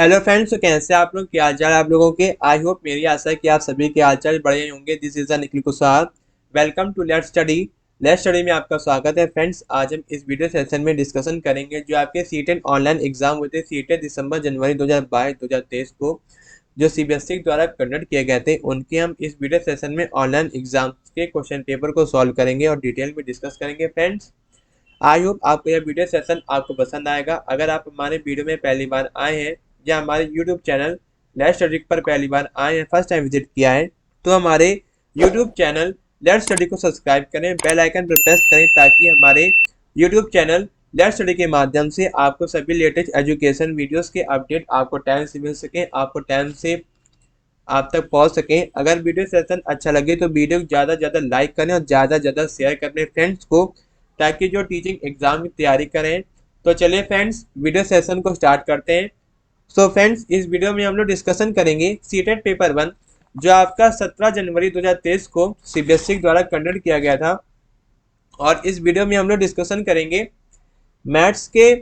Hello friends, तो कैसे आप लोग, क्या हाल चाल आप लोगों के। आई होप, मेरी आशा है कि आप सभी के हाल चाल बढ़िया ही होंगे। This is Nikhil Kushwaha. Welcome to let's study. Let's study में आपका स्वागत है फ्रेंड्स। आज हम इस वीडियो सेशन में डिस्कशन करेंगे जो आपके सीटेट ऑनलाइन एग्जाम हुए थे। सीटेट दिसंबर जनवरी 2022-2023 को जो सीबीएसई द्वारा कंडक्ट किए गए थे, उनके हम इस वीडियो सेशन में ऑनलाइन एग्जाम के क्वेश्चन पेपर को सॉल्व करेंगे और डिटेल में डिस्कस करेंगे फ्रेंड्स। आई होप आपको यह वीडियो सेशन आपको पसंद आएगा। अगर आप हमारे वीडियो में पहली बार आए हैं या हमारे यूट्यूब चैनल लेट्स स्टडी पर पहली बार आए हैं, फर्स्ट टाइम विजिट किया है, तो हमारे यूट्यूब चैनल लेट्स स्टडी को सब्सक्राइब करें, बेल आइकन पर प्रेस करें ताकि हमारे यूट्यूब चैनल लेट्स स्टडी के माध्यम से आपको सभी लेटेस्ट एजुकेशन वीडियोस के अपडेट आपको टाइम से मिल सके, आपको टाइम से आप तक पहुंच सकें। अगर वीडियो सेशन अच्छा लगे तो वीडियो को ज़्यादा से ज़्यादा लाइक करें और ज़्यादा से ज़्यादा शेयर करें अपने फ्रेंड्स को, ताकि जो टीचिंग एग्जाम की तैयारी करें। तो चलिए फ्रेंड्स, वीडियो सेशन को स्टार्ट करते हैं। सो फ्रेंड्स, इस वीडियो में हम लोग डिस्कशन करेंगे सीटेट पेपर 1 जो आपका 17 जनवरी 2023 को सीबीएसई द्वारा कंडक्ट किया गया था। और इस वीडियो में हम लोग डिस्कशन करेंगे मैथ्स के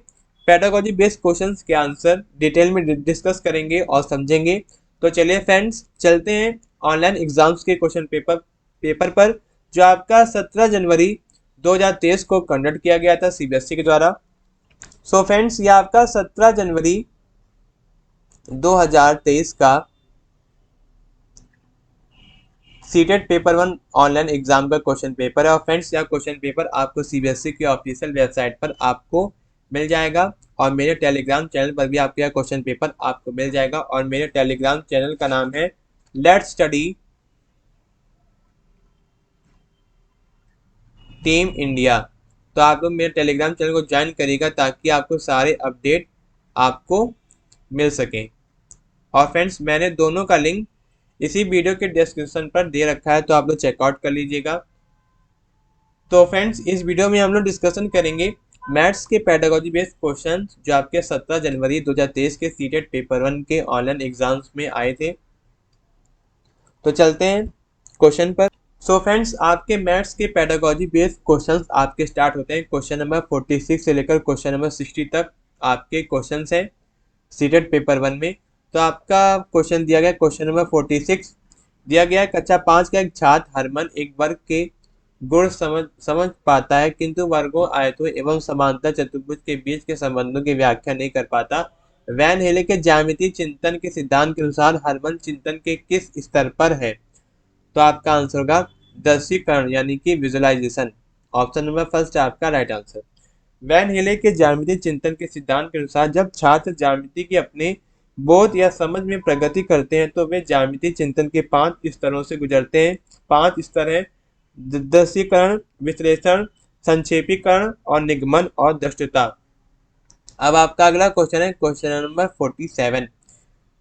पेडागोजी बेस्ड क्वेश्चंस के आंसर डिटेल में डिस्कस करेंगे और समझेंगे। तो चलिए फ्रेंड्स, चलते हैं ऑनलाइन एग्जाम्स के क्वेश्चन पेपर पर जो आपका 17 जनवरी 2023 को कंडक्ट किया गया था सीबीएसई के द्वारा। सो फ्रेंड्स, ये आपका 17 जनवरी 2023 का सीटेट पेपर 1 ऑनलाइन एग्जाम का क्वेश्चन पेपर है। और फ्रेंड्स, यह क्वेश्चन पेपर आपको सीबीएसई की ऑफिशियल वेबसाइट पर आपको मिल जाएगा और मेरे टेलीग्राम चैनल पर भी आपको यह क्वेश्चन पेपर आपको मिल जाएगा। और मेरे टेलीग्राम चैनल का नाम है लेट्स स्टडी टीम इंडिया। तो आप लोग मेरे टेलीग्राम चैनल को ज्वाइन करिएगा ताकि आपको सारे अपडेट आपको मिल सके। और फ्रेंड्स, मैंने दोनों का लिंक इसी वीडियो के डिस्क्रिप्शन पर दे रखा है, तो आप लोग चेकआउट कर लीजिएगा। तो फ्रेंड्स, इस वीडियो में हम लोग डिस्कशन करेंगे मैथ्स के पेडागोजी बेस्ड क्वेश्चन जो आपके 17 जनवरी 2023 के सीटेट पेपर 1 के ऑनलाइन एग्जाम्स में आए थे। तो चलते हैं क्वेश्चन पर। सो फ्रेंड्स, आपके मैथ्स के पेडागोजी बेस्ड क्वेश्चंस आपके स्टार्ट होते हैं क्वेश्चन नंबर 46 से लेकर क्वेश्चन नंबर 60 तक आपके क्वेश्चंस हैं सीटेट पेपर 1 में। तो आपका क्वेश्चन दिया गया क्वेश्चन नंबर 46 दिया गया है, कक्षा 5 का एक छात्र हरमन एक वर्ग के गुण समझ पाता है किंतु वर्गों, आयतों एवं समांतर चतुर्भुज के बीच के संबंधों की व्याख्या नहीं कर पाता। वैन हेले के ज्यामितीय चिंतन के सिद्धांत के अनुसार हरमन चिंतन के किस स्तर पर है। तो आपका आंसर होगा दृश्यीकरण यानी कि विजुअलाइजेशन। ऑप्शन नंबर फर्स्ट है आपका राइट आंसर। वैन हेले के ज्यामितीय चिंतन के सिद्धांत के अनुसार जब छात्र ज्यामिति के अपने बोध या समझ में प्रगति करते हैं तो वे ज्यामितीय चिंतन के 5 स्तरों से गुजरते हैं। 5 स्तर है: दृश्यीकरण, विश्लेषण, संक्षेपीकरण और निगमन और दृष्टता। अब आपका अगला क्वेश्चन है क्वेश्चन नंबर 47।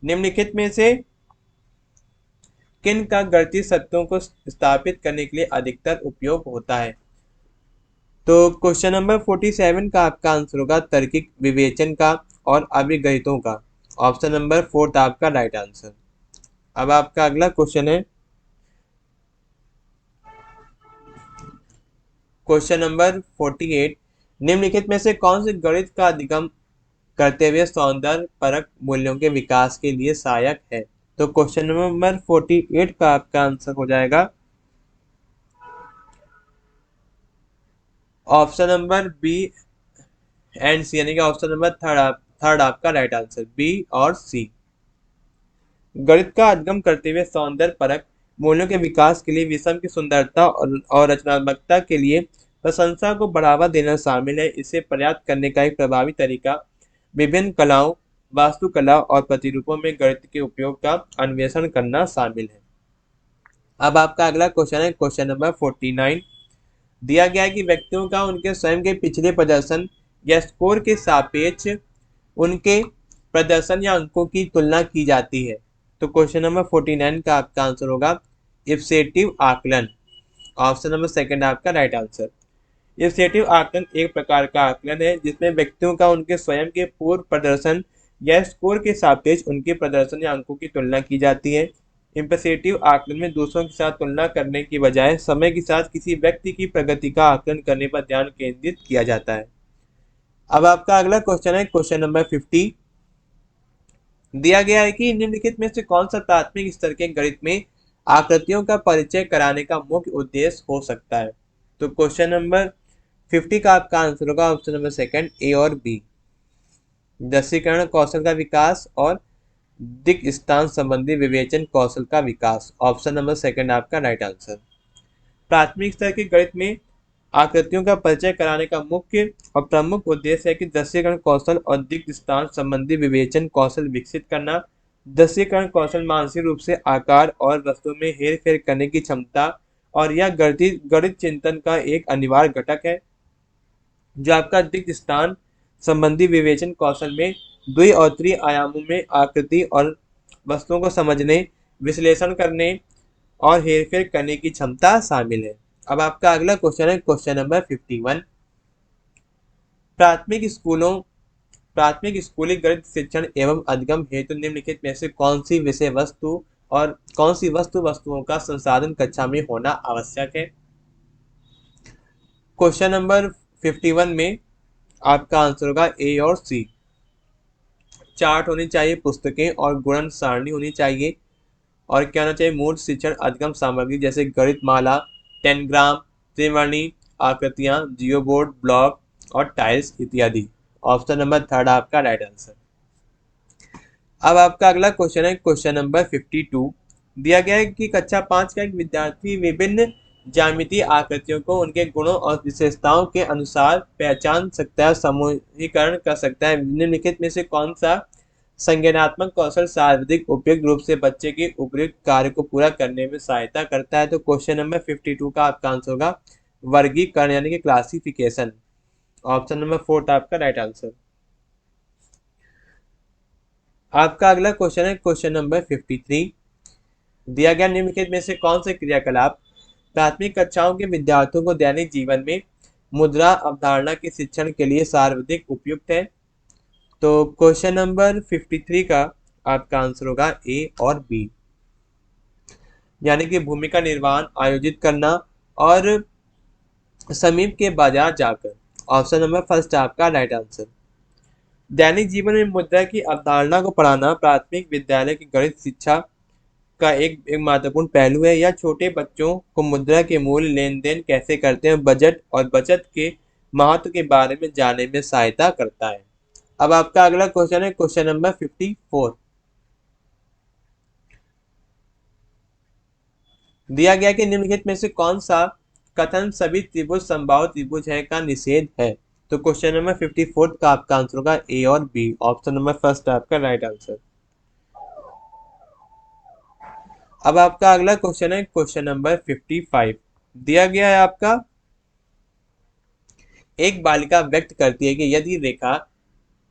निम्नलिखित में से किन का गणितीय सत्यों को स्थापित करने के लिए अधिकतर उपयोग होता है। तो क्वेश्चन नंबर 47 का आपका आंसर होगा तार्किक विवेचन का और अभिगणितों का। ऑप्शन नंबर 4 आपका राइट आंसर। अब आपका अगला क्वेश्चन है क्वेश्चन नंबर 48। निम्नलिखित में से कौन से गणित का अधिगम करते हुए सौंदर्य परक मूल्यों के विकास के लिए सहायक है। तो क्वेश्चन नंबर 48 का आपका आंसर हो जाएगा ऑप्शन नंबर बी एंड सी, यानी कि ऑप्शन नंबर थर्ड आपका राइट आंसर, बी और सी। गणित का अधिगम करते हुए सौंदर्य परक मूल्यों के विकास के लिए विषम की सुंदरता और रचनात्मकता के लिए प्रशंसा को बढ़ावा देना शामिल है। इसे पर्याप्त करने का एक प्रभावी तरीका विभिन्न कलाओं, वास्तुकला और प्रतिरूपों में गणित के उपयोग का अन्वेषण करना शामिल है। अब आपका अगला क्वेश्चन है क्वेश्चन नंबर 49। दिया गया है कि व्यक्तियों का उनके स्वयं के पिछले प्रदर्शन या स्कोर के सापेक्ष उनके प्रदर्शन या अंकों की तुलना की जाती है। तो क्वेश्चन नंबर 49 का आपका आंसर होगा इप्सेटिव आकलन। ऑप्शन नंबर सेकंड आपका राइट आंसर। इप्सेटिव आकलन एक प्रकार का आकलन है जिसमें व्यक्तियों का उनके स्वयं के पूर्व प्रदर्शन या स्कोर के सापेक्ष उनके प्रदर्शन या अंकों की तुलना की जाती है। इम्पसेटिव आकलन में दूसरों के साथ तुलना करने की बजाय समय के साथ किसी व्यक्ति की प्रगति का आकलन करने पर ध्यान केंद्रित किया जाता है। अब आपका अगला क्वेश्चन है क्वेश्चन नंबर 50। दिया गया है कि निम्नलिखित में से कौन सा प्राथमिक स्तर के गणित में आकृतियों का परिचय कराने का मुख्य उद्देश्य हो सकता है। तो क्वेश्चन नंबर 50 का आपका आंसर होगा ऑप्शन नंबर सेकंड, ए और बी। दृश्यीकरण कौशल का विकास और दिक् स्थान संबंधी विवेचन कौशल का विकास, ऑप्शन नंबर सेकंड आपका राइट आंसर। प्राथमिक स्तर के गणित में आकृतियों का परिचय कराने का मुख्य और प्रमुख उद्देश्य है कि दृश्यीकरण कौशल और दिक् स्थान संबंधी विवेचन कौशल विकसित करना। दृश्यीकरण कौशल मानसिक रूप से आकार और वस्तु में हेरफेर करने की क्षमता और यह गणित चिंतन का एक अनिवार्य घटक है। जो आपका दिक् स्थान संबंधी विवेचन कौशल में द्वि और त्रि आयामों में आकृति और वस्तुओं को समझने, विश्लेषण करने और हेरफेर करने की क्षमता शामिल है। अब आपका अगला क्वेश्चन है क्वेश्चन नंबर 51। प्राथमिक स्कूली गणित शिक्षण एवं अधिगम हेतु निम्नलिखित में से कौन सी विषय वस्तु और कौन सी वस्तुओं का संसाधन कक्षा में होना आवश्यक है। क्वेश्चन नंबर 51 में आपका आंसर होगा ए और सी। चार्ट होनी चाहिए, पुस्तकें और गुणन सारणी होनी चाहिए, और क्या होना चाहिए, मूल शिक्षण अधिगम सामग्री जैसे गणित माला, टेनग्राम, त्रिवर्णी आकृतियां, जियो बोर्ड, ब्लॉक और टाइल्स इत्यादि। ऑप्शन नंबर थर्ड आपका राइट आंसर। अब आपका अगला क्वेश्चन है क्वेश्चन नंबर 52। दिया गया है कि कक्षा 5 का एक विद्यार्थी विभिन्न ज्यामितीय आकृतियों को उनके गुणों और विशेषताओं के अनुसार पहचान सकता है, समूहीकरण कर सकता है। निम्नलिखित में से कौन सा संज्ञानात्मक कौशल सर्वाधिक उपयुक्त रूप से बच्चे के उपयुक्त कार्य को पूरा करने में सहायता करता है। तो क्वेश्चन नंबर 52 का आपका आंसर होगा वर्गीकरण यानी कि क्लासिफिकेशन, ऑप्शन नंबर फोर्थ आपका राइट आंसर। आपका अगला क्वेश्चन है क्वेश्चन नंबर 53। दिया गया निम्नलिखित में से कौन से क्रियाकलाप प्राथमिक कक्षाओं के विद्यार्थियों को दैनिक जीवन में मुद्रा अवधारणा के शिक्षण के लिए सर्वाधिक उपयुक्त है। तो क्वेश्चन नंबर 53 का आपका आंसर होगा ए और बी, यानी कि भूमिका निर्वहन, आयोजित करना और समीप के बाजार जाकर, ऑप्शन नंबर फर्स्ट आपका राइट आंसर। दैनिक जीवन में मुद्रा की अवधारणा को पढ़ाना प्राथमिक विद्यालय की गणित शिक्षा का एक महत्वपूर्ण पहलू है। यह छोटे बच्चों को मुद्रा के मूल्य, लेन देन कैसे करते हैं, बजट और बचत के महत्व के बारे में जानने में सहायता करता है। अब आपका अगला क्वेश्चन है क्वेश्चन नंबर 54। दिया गया कि निम्नलिखित में से कौन सा कथन सभी त्रिभुज समबाहु त्रिभुज है का निषेध है। तो क्वेश्चन नंबर 54 का आपका आंसर होगा ए और बी, ऑप्शन नंबर फर्स्ट आपका राइट आंसर। अब आपका अगला क्वेश्चन है क्वेश्चन नंबर 55। दिया गया है आपका, एक बालिका व्यक्त करती है कि यदि रेखा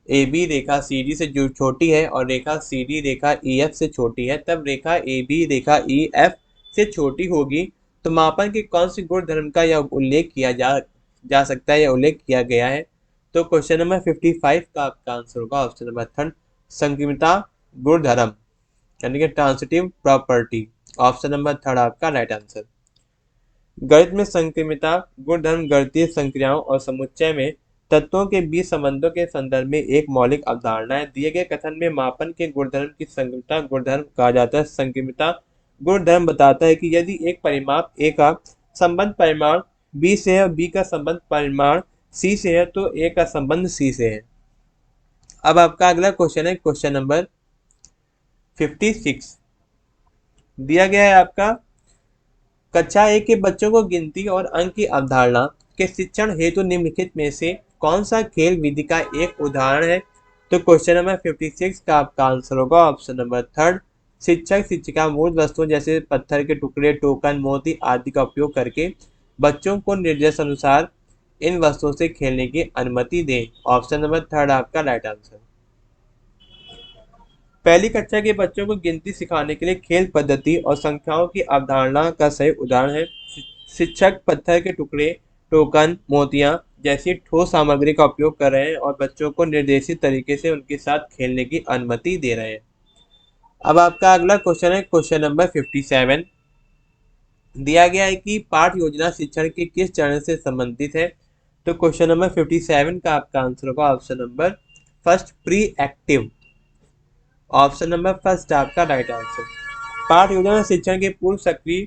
A B Rekha C D से जो छोटी है और रेखा सी डी रेखा ई एफ से छोटी है, तब रेखा A B Rekha E F से छोटी होगी। तो मापन के कौन से गुण धर्म का यह उल्लेख किया जा सकता है, यह उल्लेख किया गया है। तो क्वेश्चन नंबर 55 का आपका आंसर होगा ऑप्शन नंबर थर्ड, संक्रमिता गुण धर्म यानी कि transitive property, option number third आपका राइट आंसर। गणित में संक्रमिता गुणधर्म गणितीय संक्रियाओं और समुच्चय में तत्वों के बीच संबंधों के संदर्भ में एक मौलिक अवधारणा है। दिए गए कथन में मापन के गुणधर्म की संक्रमिता गुणधर्म कहा जाता है। संक्रमिता गुणधर्म बताता है कि यदि एक परिमाप ए का संबंध परिमाण बी से है और बी का संबंध परिमाण सी से है, तो ए का संबंध सी से है। अब आपका अगला क्वेश्चन है क्वेश्चन नंबर 56। दिया गया है आपका, कक्षा 1 के बच्चों को गिनती और अंक की अवधारणा के शिक्षण हेतु निम्नलिखित में से कौन सा खेल विधि का एक उदाहरण है। तो क्वेश्चन नंबर 56 का आपका आंसर होगा ऑप्शन नंबर थर्ड, शिक्षक शिक्षिका मूल वस्तुओं जैसे पत्थर के टुकड़े, टोकन, मोती आदि का उपयोग करके बच्चों को निर्देश अनुसार इन वस्तुओं से खेलने की अनुमति दें। ऑप्शन नंबर थर्ड आपका राइट आंसर। पहली कक्षा के बच्चों को गिनती सिखाने के लिए खेल पद्धति और संख्याओं की अवधारणा का सही उदाहरण है। शिक्षक पत्थर के टुकड़े, टोकन, मोतियां जैसी ठोस सामग्री का उपयोग कर रहे हैं और बच्चों को निर्देशित तरीके से उनके साथ खेलने की अनुमति दे रहे हैं। अब आपका अगला क्वेश्चन है क्वेश्चन नंबर 57। दिया गया है कि पाठ योजना शिक्षण के किस चरण से संबंधित है। तो क्वेश्चन नंबर 57 का आपका आंसर होगा option number first, pre active. Option number first आपका राइट आंसर। पाठ योजना शिक्षण के पूर्व सक्रिय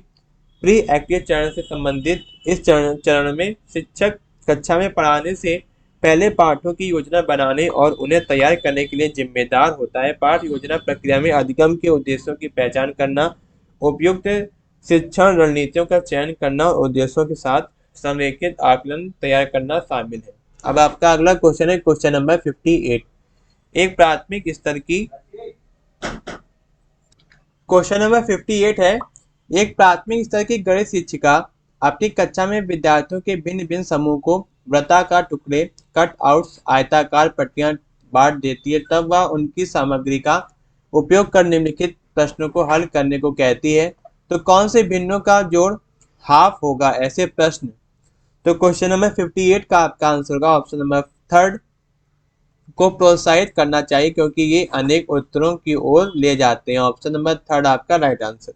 प्री एक्टिव चरण से संबंधित इस चरण में शिक्षक कक्षा में पढ़ाने से पहले पाठों की योजना बनाने और उन्हें तैयार करने के लिए जिम्मेदार होता है। पाठ योजना प्रक्रिया में अधिगम के उद्देश्यों की पहचान करना, उपयुक्त शिक्षण रणनीतियों का चयन करना और उद्देश्यों के साथ संरेखित आकलन तैयार करना शामिल है। अब आपका अगला क्वेश्चन है क्वेश्चन नंबर 58। एक प्राथमिक स्तर की क्वेश्चन नंबर 58 है, एक प्राथमिक स्तर की गणित शिक्षिका अपनी कक्षा में विद्यार्थियों के भिन्न भिन्न समूह को वृत्ताकार टुकड़े, कट आउट्स, आयताकार पट्टियां बांट देती है। तब वह उनकी सामग्री का उपयोग कर निम्नलिखित प्रश्नों को हल करने को कहती है। तो कौन से भिन्नों का जोड़ हाफ होगा ऐसे प्रश्न। तो क्वेश्चन नंबर 58 का आपका आंसर होगा ऑप्शन नंबर थर्ड को प्रोत्साहित करना चाहिए, क्योंकि ये अनेक उत्तरों की ओर ले जाते हैं। ऑप्शन नंबर थर्ड आपका राइट आंसर।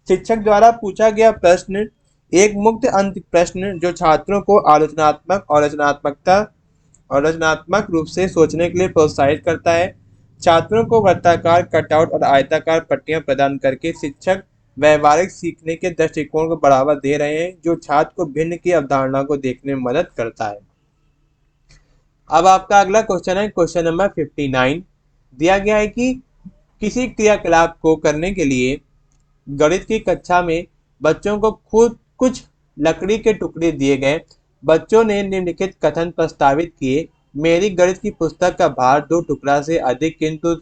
शिक्षक द्वारा पूछा गया प्रश्न एक मुक्त अंक प्रश्न जो छात्रों को आलोचनात्मक और रचनात्मक रूप से सोचने के लिए प्रोत्साहित करता है। छात्रों को वृत्ताकार, कटआउट और आयताकार पट्टियां प्रदान करके शिक्षक व्यवहारिक सीखने के दृष्टिकोण को बढ़ावा दे रहे हैं, जो छात्र को भिन्न की अवधारणा को देखने में मदद करता है। अब आपका अगला क्वेश्चन है क्वेश्चन नंबर 59। दिया गया है कि किसी क्रियाकलाप को करने के लिए गणित की कक्षा में बच्चों को खुद कुछ लकड़ी के टुकड़े दिए गए। बच्चों ने निम्नलिखित कथन प्रस्तावित किए, मेरी गणित की पुस्तक का भार 2 टुकड़ा से अधिक किंतु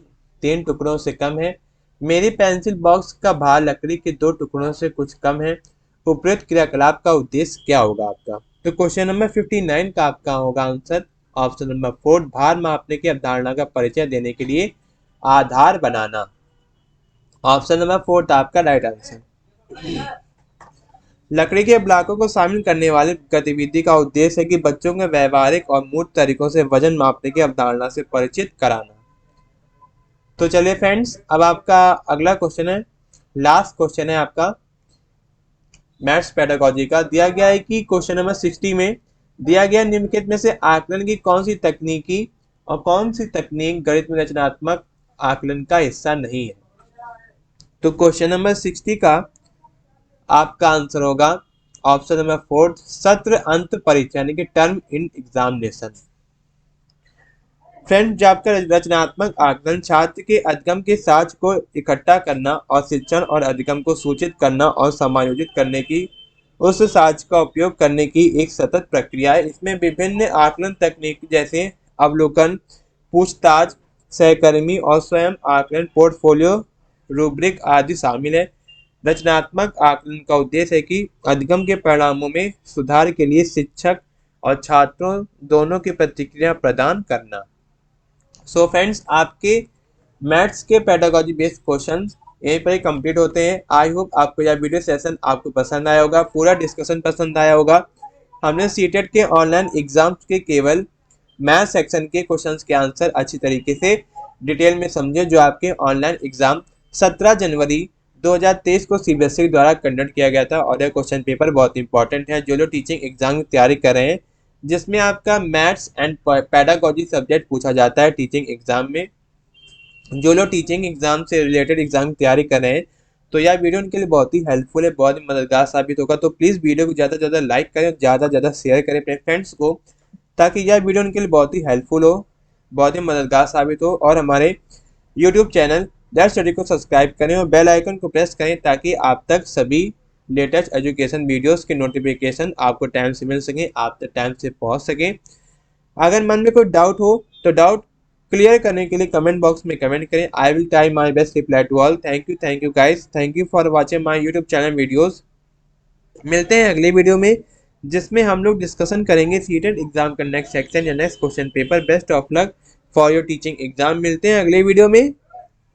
3 टुकड़ों से कम है। मेरी पेंसिल बॉक्स का भार लकड़ी के 2 टुकड़ों से कुछ कम है। उपयुक्त क्रियाकलाप का उद्देश्य क्या होगा आपका। तो क्वेश्चन नंबर 59 का आपका होगा आंसर ऑप्शन नंबर 4, भार मापने की अवधारणा का परिचय देने के लिए आधार बनाना। ऑप्शन नंबर 4 आपका राइट आंसर। लकड़ी के ब्लॉकों को शामिल करने वाली गतिविधि का उद्देश्य है कि बच्चों को व्यवहारिक और मूर्त तरीकों से वजन मापने की अवधारणा से परिचित कराना। तो चलिए फ्रेंड्स, अब आपका अगला क्वेश्चन है, लास्ट क्वेश्चन है आपका मैथ्स पेडागोजी का। दिया गया है कि क्वेश्चन नंबर 60 में दिया गया निम्नलिखित में से आकलन की कौन सी तकनीकी और कौन सी तकनीक गणित में रचनात्मक आकलन का हिस्सा नहीं है। तो क्वेश्चन नंबर 60 का आपका आंसर होगा ऑप्शन नंबर 4, सत्र अंत परीक्षा यानी कि टर्म इन एग्जामिनेशन। फ्रेंड्स, जो आपका रचनात्मक आकलन छात्र के अधिगम के साक्ष को इकट्ठा करना और शिक्षण और अधिगम को सूचित करना और समायोजित करने की उस साक्ष का उपयोग करने की एक सतत प्रक्रिया है। इसमें विभिन्न आकलन तकनीक जैसे अवलोकन, पूछताछ, सहकर्मी और स्वयं आकलन, पोर्टफोलियो, रूब्रिक आदि शामिल है। रचनात्मक आकलन का उद्देश्य है कि अधिगम के परिणामों में सुधार के लिए शिक्षक और छात्रों दोनों की प्रतिक्रिया प्रदान करना। सो फ्रेंड्स, आपके मैथ्स के पेडागोजी बेस्ड क्वेश्चंस यहीं पर ही कंप्लीट होते हैं। आई होप आपको यह वीडियो सेशन आपको पसंद आया होगा, पूरा डिस्कशन पसंद आया होगा। हमने सीटेट के ऑनलाइन एग्जाम्स के केवल मैथ सेक्शन के क्वेश्चंस के आंसर अच्छी तरीके से डिटेल में समझे, जो आपके ऑनलाइन एग्जाम 17 जनवरी 2023 को सीबीएसई द्वारा कंडक्ट किया गया था। और यह क्वेश्चन पेपर बहुत इंपॉर्टेंट है जो लोग टीचिंग एग्जाम की तैयारी कर रहे हैं, जिसमें आपका मैथ्स एंड पेडागोजी सब्जेक्ट पूछा जाता है टीचिंग एग्जाम में। जो लोग टीचिंग एग्जाम से रिलेटेड एग्जाम की तैयारी कर रहे हैं, तो यह वीडियो उनके लिए बहुत ही हेल्पफुल है, बहुत ही मददगार साबित होगा। तो प्लीज़ वीडियो को ज़्यादा से ज़्यादा लाइक करें, ज़्यादा से ज़्यादा शेयर करें अपने फ्रेंड्स को, ताकि यह वीडियो उनके लिए बहुत ही हेल्पफुल हो, बहुत ही मददगार साबित हो। और हमारे यूट्यूब चैनल लेट्स स्टडी को सब्सक्राइब करें और बेल आइकन को प्रेस करें, ताकि आप तक सभी लेटेस्ट एजुकेशन वीडियोस के नोटिफिकेशन आपको टाइम से मिल सकें, आप तक टाइम से पहुंच सकें। अगर मन में कोई डाउट हो तो डाउट क्लियर करने के लिए कमेंट बॉक्स में कमेंट करें। I will try my best reply to all. Thank you guys, thank you for watching my YouTube channel videos. मिलते हैं अगले वीडियो में, जिसमें हम लोग डिस्कशन करेंगे सीटेट एग्जाम का नेक्स्ट सेक्शन या next question paper. Best of luck for your teaching exam. मिलते हैं अगले वीडियो में।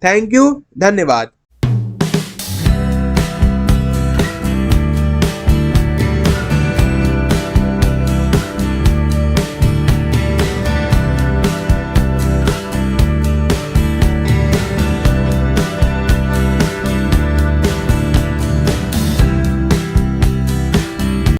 थैंक यू, धन्यवाद।